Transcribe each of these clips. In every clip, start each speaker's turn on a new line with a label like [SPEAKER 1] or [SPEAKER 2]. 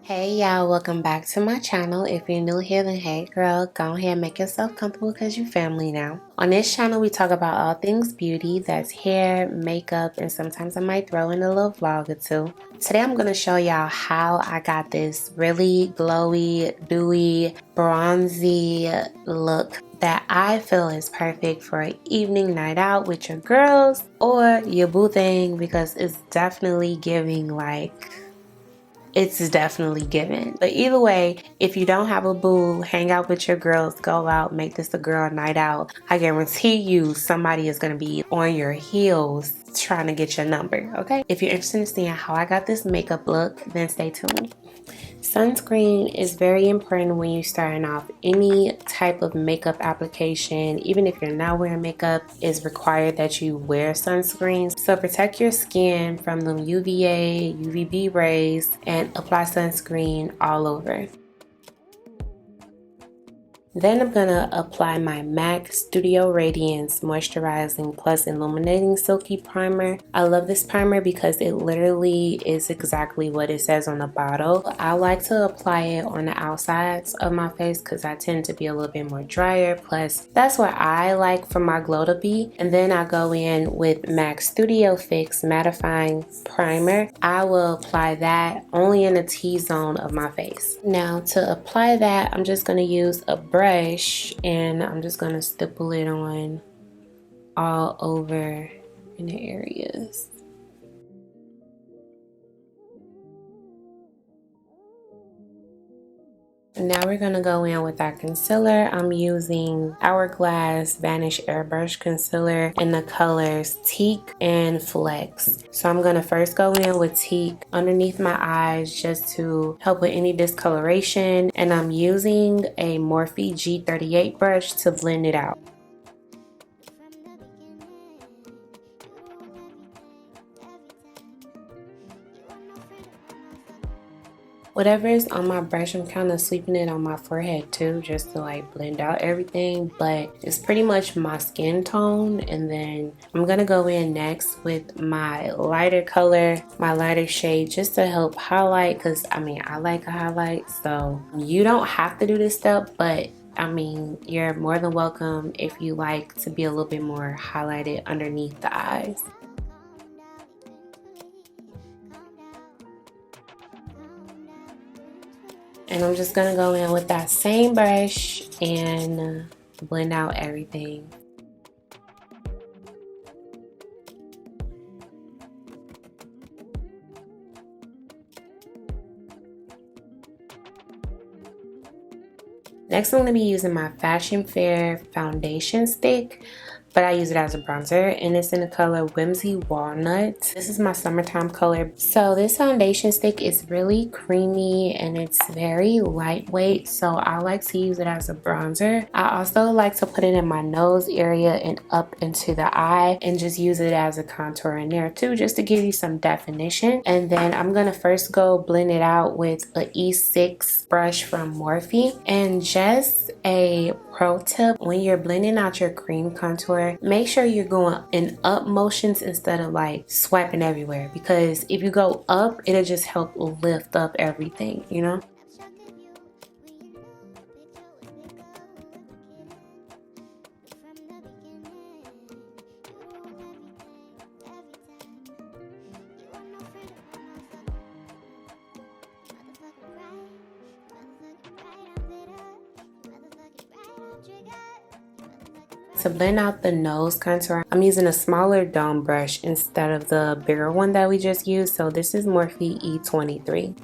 [SPEAKER 1] Hey y'all, welcome back to my channel. If you're new here, then hey girl, go ahead and make yourself comfortable because you're family now. On this channel, we talk about all things beauty, that's hair, makeup, and sometimes I might throw in a little vlog or two. Today I'm going to show y'all how I got this really glowy, dewy, bronzy look that I feel is perfect for an evening night out with your girls or your boo thing, because it's definitely giving it's definitely given. But either way, if you don't have a boo, hang out with your girls, go out, make this a girl night out. I guarantee you somebody is going to be on your heels trying to get your number, okay? If you're interested in seeing how I got this makeup look, then stay tuned. Sunscreen is very important when you're starting off any type of makeup application. Even if you're not wearing makeup, it's required that you wear sunscreen. So protect your skin from the UVA, UVB rays, and apply sunscreen all over. Then I'm gonna apply my MAC Studio Radiance Moisturizing Plus Illuminating Silky Primer. I love this primer because it literally is exactly what it says on the bottle. I like to apply it on the outsides of my face because I tend to be a little bit more drier. Plus, that's what I like for my glow to be. And then I go in with MAC Studio Fix Mattifying Primer. I will apply that only in the T-zone of my face. Now, to apply that, I'm just gonna use a brush and I'm just going to stipple it on all over in the areas. Now we're going to go in with our concealer. I'm using Hourglass Vanish Airbrush Concealer in the colors Teak and Flex. So I'm going to first go in with Teak underneath my eyes just to help with any discoloration. And I'm using a Morphe G38 brush to blend it out. Whatever is on my brush, I'm kind of sweeping it on my forehead too, just to like blend out everything, but it's pretty much my skin tone. And then I'm gonna go in next with my lighter color, my lighter shade, just to help highlight, because I mean, I like a highlight, so you don't have to do this step, but I mean, you're more than welcome if you like to be a little bit more highlighted underneath the eyes. And I'm just gonna go in with that same brush and blend out everything. Next, I'm gonna be using my Fashion Fair foundation stick, but I use it as a bronzer, and it's in the color Whimsy Walnut. This is my summertime color. So this foundation stick is really creamy and it's very lightweight, so I like to use it as a bronzer. I also like to put it in my nose area and up into the eye and just use it as a contour in there too, just to give you some definition. And then I'm gonna first go blend it out with a E6 brush from Morphe. And just a pro tip, when you're blending out your cream contour, make sure you're going in up motions instead of like swiping everywhere, because if you go up, it'll just help lift up everything, you know? To blend out the nose contour, I'm using a smaller dome brush instead of the bigger one that we just used. So this is Morphe E23.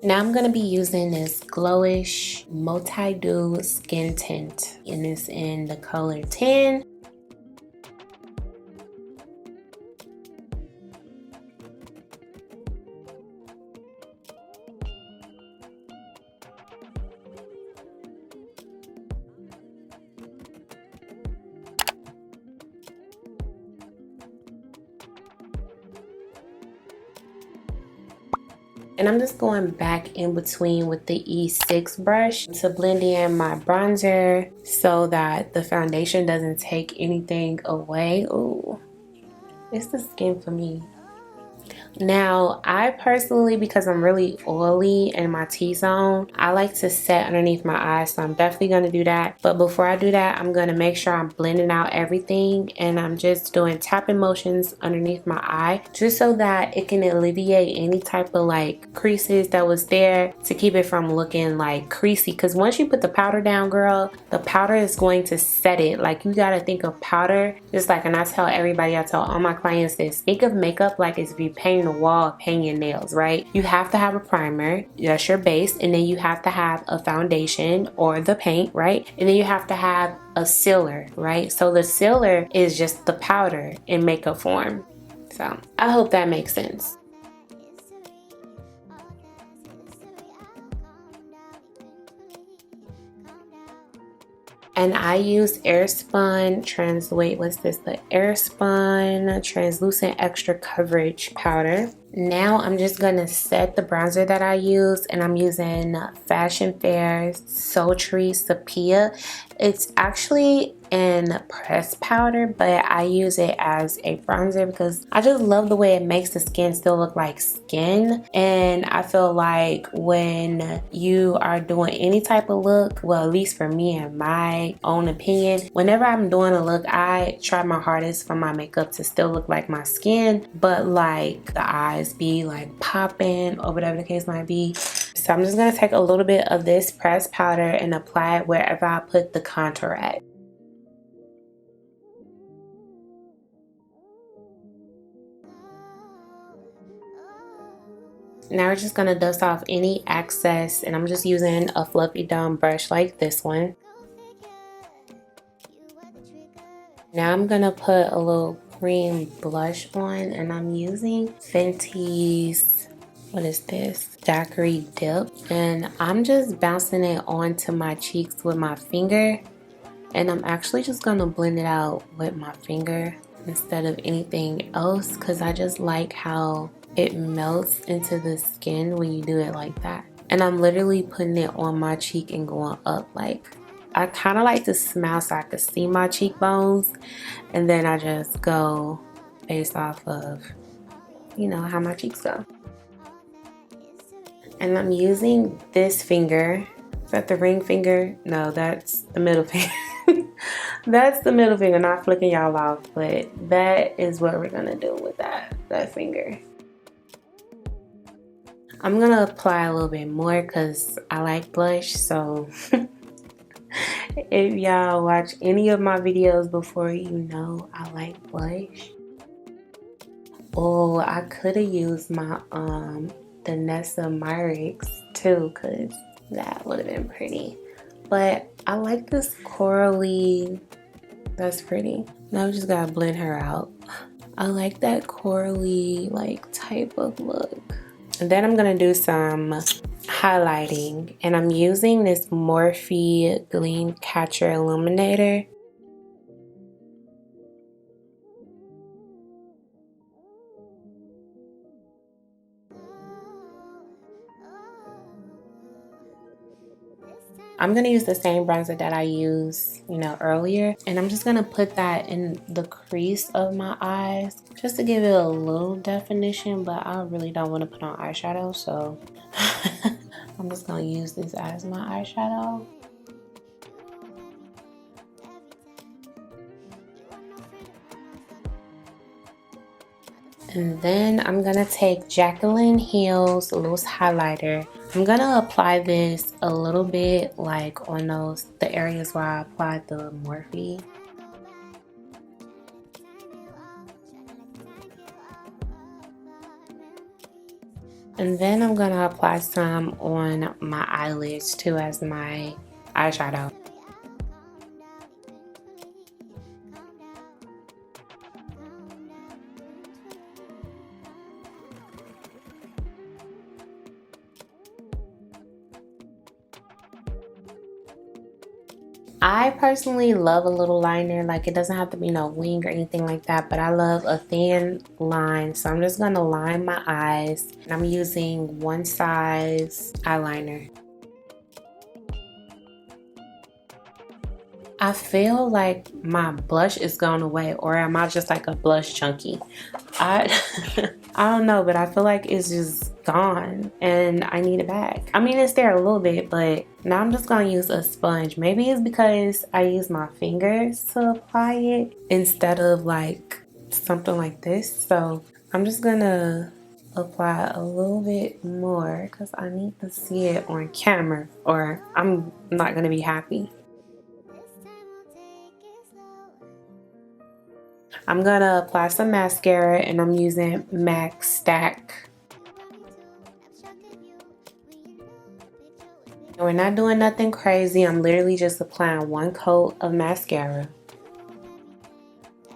[SPEAKER 1] Now I'm going to be using this glowish multi-dew skin tint, and it's in the color 10. And I'm just going back in between with the E6 brush to blend in my bronzer so that the foundation doesn't take anything away. Ooh, it's the skin for me. Now, I personally, because I'm really oily in my T-zone, I like to set underneath my eyes, so I'm definitely going to do that. But before I do that, I'm going to make sure I'm blending out everything, and I'm just doing tapping motions underneath my eye just so that it can alleviate any type of like creases that was there to keep it from looking like creasy. Because once you put the powder down, girl, the powder is going to set it. Like, you got to think of powder just like, and I tell everybody, I tell all my clients this, think of makeup like as if you paint a wall, paint your nails, right? You have to have a primer, that's your base, and then you have to have a foundation or the paint, right? And then you have to have a sealer, right? So the sealer is just the powder in makeup form. So I hope that makes sense. And I use Airspun the Airspun Translucent Extra Coverage Powder. Now I'm just gonna set the bronzer that I use, and I'm using Fashion Fair's Sultry Sepia. It's actually in pressed powder, but I use it as a bronzer because I just love the way it makes the skin still look like skin. And I feel like when you are doing any type of look, well, at least for me in my own opinion, whenever I'm doing a look, I try my hardest for my makeup to still look like my skin, but like the eyes be like popping or whatever the case might be. So I'm just gonna take a little bit of this pressed powder and apply it wherever I put the contour at. Now we're just gonna dust off any excess, and I'm just using a fluffy dumb brush like this one. Now I'm gonna put a little cream blush on, and I'm using Fenty's, what is this? Daiquiri Dip. And I'm just bouncing it onto my cheeks with my finger. And I'm actually just gonna blend it out with my finger instead of anything else, because I just like how it melts into the skin when you do it like that. And I'm literally putting it on my cheek and going up. Like, I kind of like to smile so I can see my cheekbones, and then I just go based off of, you know, how my cheeks go. And I'm using this finger. Is that the ring finger? No, that's the middle finger. That's the middle finger, not flicking y'all off, but that is what we're gonna do with that finger. I'm gonna apply a little bit more because I like blush, so if y'all watch any of my videos before, you know I like blush. Oh, I could have used my the Nessa Myrix too, because that would have been pretty. But I like this corally. That's pretty. Now we just gotta blend her out. I like that corally like type of look. And then I'm gonna do some highlighting, and I'm using this Morphe Gleam Catcher Illuminator. I'm gonna use the same bronzer that I used, you know, earlier, and I'm just gonna put that in the crease of my eyes just to give it a little definition, but I really don't want to put on eyeshadow, so I'm just gonna use this as my eyeshadow. And then I'm gonna take Jacqueline Hill's loose highlighter. I'm gonna apply this a little bit like on the areas where I applied the Morphe. And then I'm gonna apply some on my eyelids too as my eyeshadow. I personally love a little liner. Like, it doesn't have to be no wing or anything like that, but I love a thin line. So I'm just gonna line my eyes, and I'm using one size eyeliner. I feel like my blush is going away, or am I just like a blush junkie? I I don't know, but I feel like it's just gone and I need it back. I mean, it's there a little bit, but now I'm just gonna use a sponge. Maybe it's because I use my fingers to apply it instead of like something like this. So I'm just gonna apply a little bit more because I need to see it on camera, or I'm not gonna be happy. I'm gonna apply some mascara, and I'm using MAC Stack. We're not doing nothing crazy. I'm literally just applying one coat of mascara.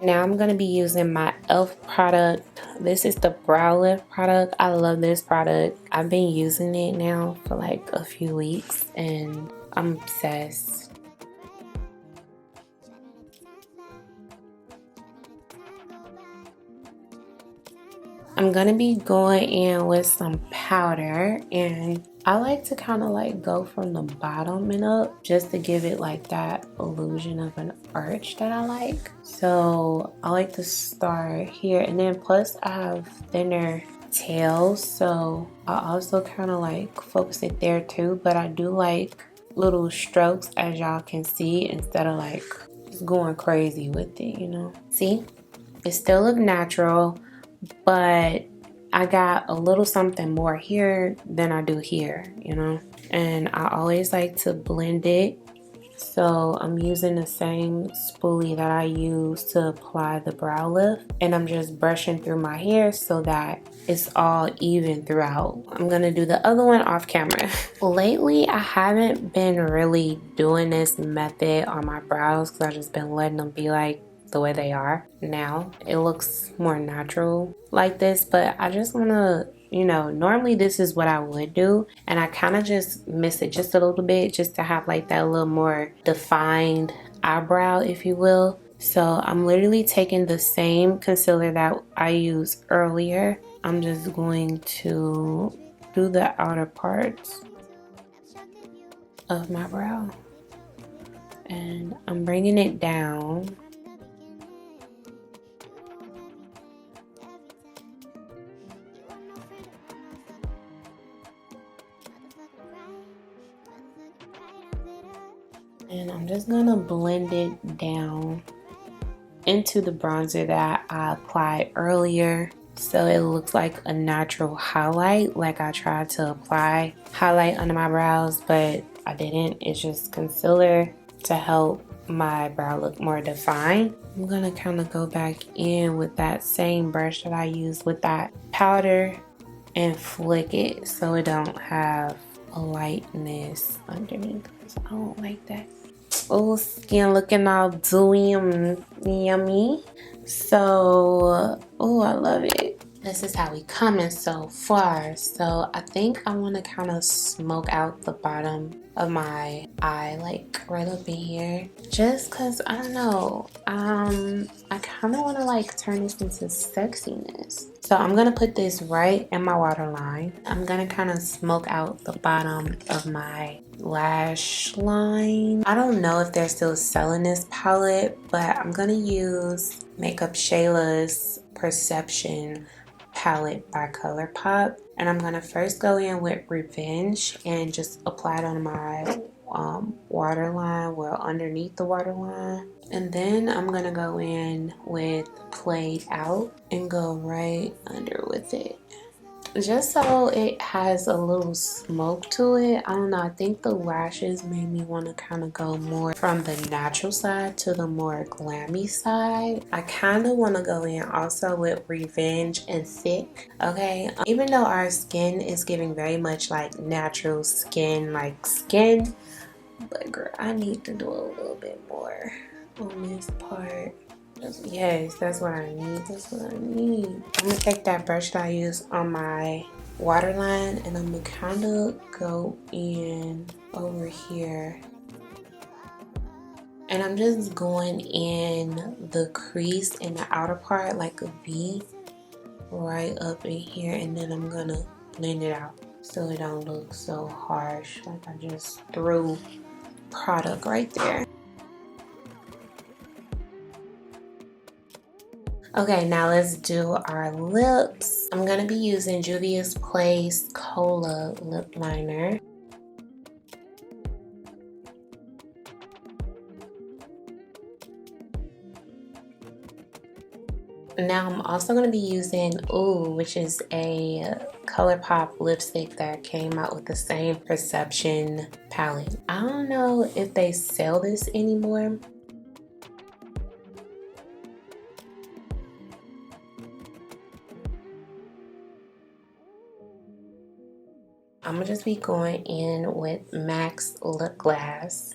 [SPEAKER 1] Now I'm gonna be using my e.l.f. product. This is the brow lift product. I love this product. I've been using it now for like a few weeks and I'm obsessed. I'm gonna be going in with some powder, and I like to kind of like go from the bottom and up just to give it like that illusion of an arch that I like. So I like to start here, and then plus I have thinner tails, so I also kind of like focus it there too, but I do like little strokes, as y'all can see, instead of like just going crazy with it, you know. See, it still look natural, but I got a little something more here than I do here, you know. And I always like to blend it, so I'm using the same spoolie that I use to apply the brow lift, and I'm just brushing through my hair so that it's all even throughout. I'm gonna do the other one off camera. Lately I haven't been really doing this method on my brows because I've just been letting them be like the way they are now. It looks more natural like this, but I just want to, you know, normally this is what I would do, and I kind of just miss it just a little bit just to have like that little more defined eyebrow, if you will. So I'm literally taking the same concealer that I used earlier. I'm just going to do the outer parts of my brow, and I'm bringing it down. And I'm just gonna blend it down into the bronzer that I applied earlier, so it looks like a natural highlight. Like I tried to apply highlight under my brows, but I didn't. It's just concealer to help my brow look more defined. I'm gonna kind of go back in with that same brush that I used with that powder and flick it so it don't have a lightness underneath. I don't like that. Oh, skin looking all dewy and yummy. So, oh, I love it. This is how we coming so far. So I think I want to kind of smoke out the bottom of my eye, like right up in here, just because I don't know, I kind of want to like turn this into sexiness. So I'm gonna put this right in my waterline. I'm gonna kind of smoke out the bottom of my lash line. I don't know if they're still selling this palette, but I'm gonna use Makeup Shayla's Perception palette by Colourpop, and I'm gonna first go in with Revenge and just apply it on my waterline, well, underneath the waterline, and then I'm gonna go in with Played Out and go right under with it, just so it has a little smoke to it. I don't know, I think the lashes made me want to kind of go more from the natural side to the more glammy side. I kind of want to go in also with Revenge and Thick, okay? Even though our skin is giving very much like natural skin, like skin, but girl, I need to do a little bit more on this part. Yes, that's what I need. That's what I need. I'm gonna take that brush that I used on my waterline, and I'm gonna kind of go in over here And I'm just going in the crease in the outer part like a V right up in here, and then I'm gonna blend it out so it don't look so harsh, like I just threw product right there. Okay, now let's do our lips. I'm gonna be using Juvia's Place Cola lip liner. Now I'm also going to be using Oouuuu, which is a Colourpop lipstick that came out with the same Perception palette. I don't know if they sell this anymore. I'm going to just be going in with MAC's Lip Glass.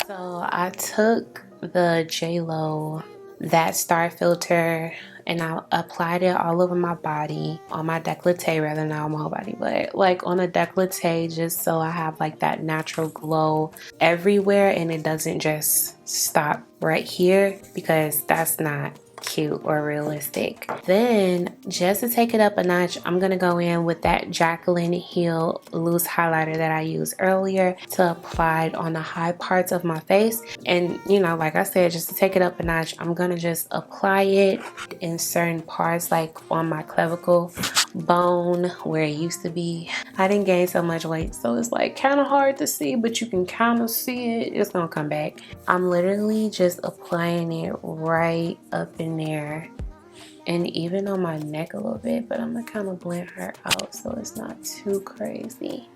[SPEAKER 1] So I took the JLo That Star filter and I applied it all over my body, on my décolleté rather, not on my whole body, but like on the décolleté, just so I have like that natural glow everywhere and it doesn't just stop right here, because that's not cute or realistic. Then just to take it up a notch, I'm gonna go in with that Jacqueline Hill loose highlighter that I used earlier to apply it on the high parts of my face. And you know, like I said, just to take it up a notch, I'm gonna just apply it in certain parts, like on my clavicle bone where it used to be. I didn't gain so much weight, so it's like kind of hard to see, but you can kind of see it. It's gonna come back. I'm literally just applying it right up in there and even on my neck a little bit, but I'm gonna kind of blend her out so it's not too crazy.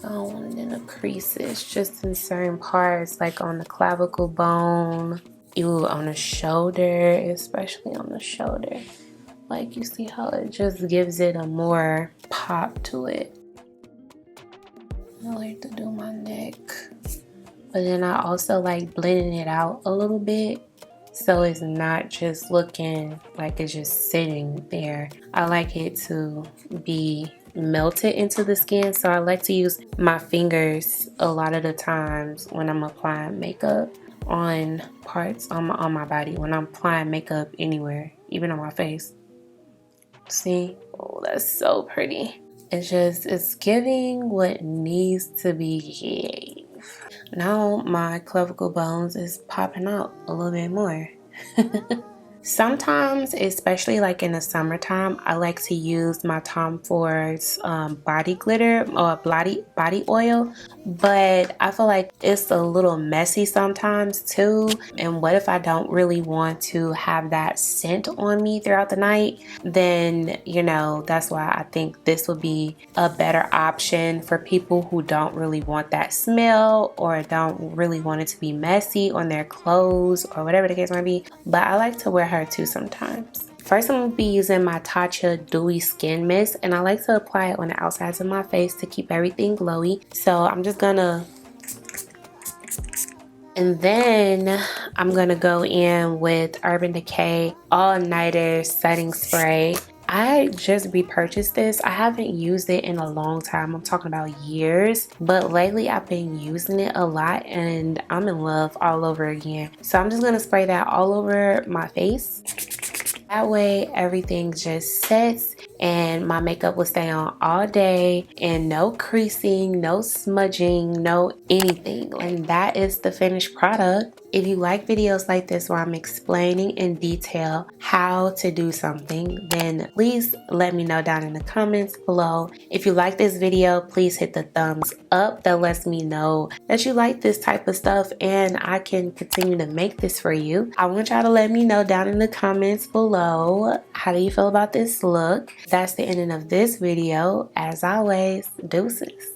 [SPEAKER 1] I don't want it in the creases, just in certain parts, like on the clavicle bone, on the shoulder, especially on the shoulder. Like, you see how it just gives it a more pop to it. I like to do my neck, but then I also like blending it out a little bit so it's not just looking like it's just sitting there. I like it to be melted into the skin, so I like to use my fingers a lot of the times when I'm applying makeup on parts on my body, when I'm applying makeup anywhere, even on my face. See? Oh, that's so pretty. It's giving what needs to be gave. Now my clavicle bones is popping out a little bit more. Sometimes, especially like in the summertime, I like to use my Tom Ford's body glitter or body oil, but I feel like it's a little messy sometimes too. And what if I don't really want to have that scent on me throughout the night? Then, you know, that's why I think this would be a better option for people who don't really want that smell or don't really want it to be messy on their clothes or whatever the case might be. But I like to wear her too sometimes. First, I'm going to be using my Tatcha Dewy Skin Mist, and I like to apply it on the outsides of my face to keep everything glowy. So I'm just gonna, and then I'm gonna go in with Urban Decay All Nighter Setting Spray. I just repurchased this. I haven't used it in a long time. I'm talking about years, but lately I've been using it a lot and I'm in love all over again. So I'm just gonna spray that all over my face. That way everything just sets and my makeup will stay on all day and no creasing, no smudging, no anything. And that is the finished product. If you like videos like this where I'm explaining in detail how to do something, then please let me know down in the comments below. If you like this video, please hit the thumbs up. That lets me know that you like this type of stuff and I can continue to make this for you. I want y'all to let me know down in the comments below, how do you feel about this look? That's the ending of this video. As always, deuces.